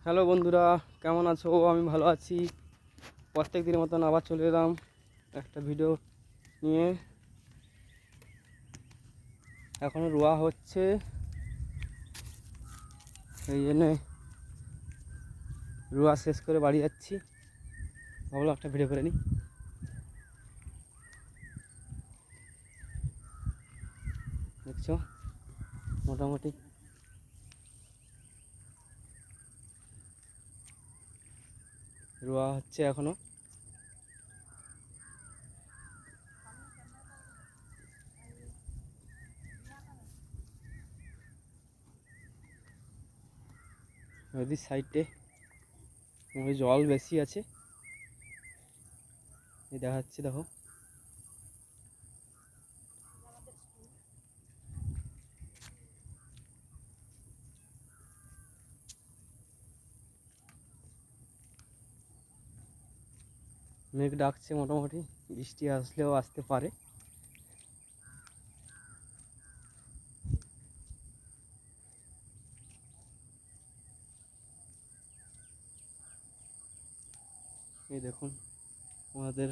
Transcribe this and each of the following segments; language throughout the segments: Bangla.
হ্যালো বন্ধুরা, কেমন আছো? আমি ভালো আছি। প্রত্যেক দিনের মতন আবার চলে এলাম একটা ভিডিও নিয়ে। এখনও রোয়া হচ্ছে, এই জন্যে রোয়া শেষ করে বাড়ি যাচ্ছি। ভাবলাম একটা ভিডিও করে নিই। দেখছো মোটামুটি রোয়া হচ্ছে এখনও। নদীর সাইডে জল বেশি আছে, এই দেখাচ্ছি, দেখো। মেঘ ডাকছে, মোটামুটি বৃষ্টি আসলেও আসতে পারে। এই দেখুন আমাদের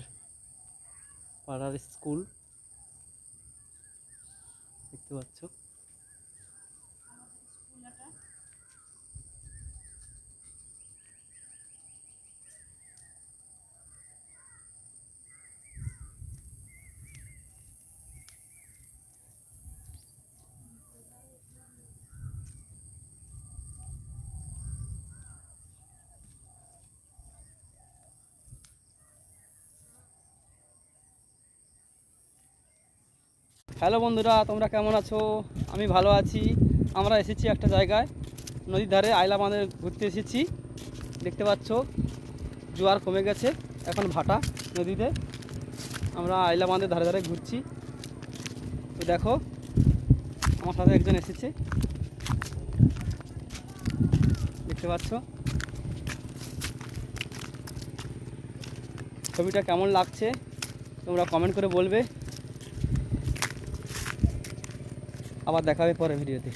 পাড়ার স্কুল, দেখতে পাচ্ছ। হ্যালো বন্ধুরা, তোমরা কেমন আছো? আমি ভালো আছি। আমরা এসেছি একটা জায়গায়, নদীর ধারে আইলা বাঁধে ঘুরতে এসেছি। দেখতে পাচ্ছ জোয়ার কমে গেছে, এখন ভাটা নদীতে। আমরা আইলা বাঁধের ধারে ধারে ঘুরছি। তো দেখো আমার সাথে একজন এসেছে, দেখতে পাচ্ছ। ছবিটা কেমন লাগছে তোমরা কমেন্ট করে বলবে। আবার দেখা হবে পরে ভিডিওতে।